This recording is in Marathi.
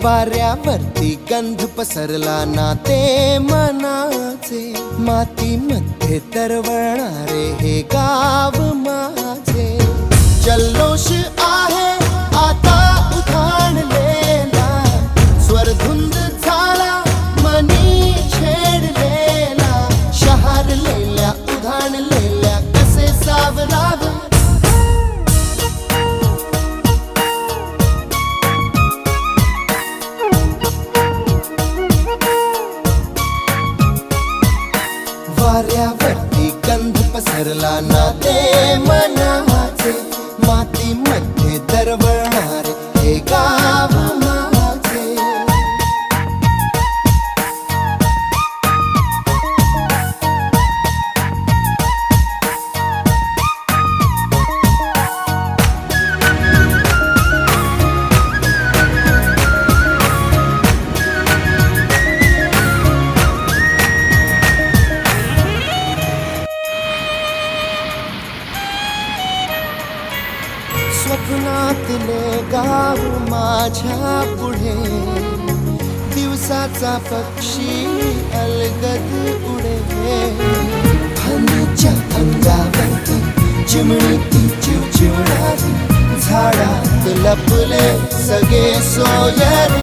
वाऱ्यावरती गंध पसरला ना ते मनाचे, मातीमध्ये तरवळणारे हे गाव माझे. जल्लोष आहे आता उधाणलेला, स्वरधुंद झाला मनी छेडलेला. शहारलेल्या उधाणलेल्या कसे सावरावे, वाऱ्यावरती गंध पसरला ना ते मनाचे, मातीमध्ये दरवळणारे हे गाव माझे. स्वप्नातले गाव माझ्या पुढे, दिवसाचा पक्षी अलगद उडे. फांदीच्या अंगावरती चिमणीची चिवचिवणारी, झाडात लपले सगळे सोयरे.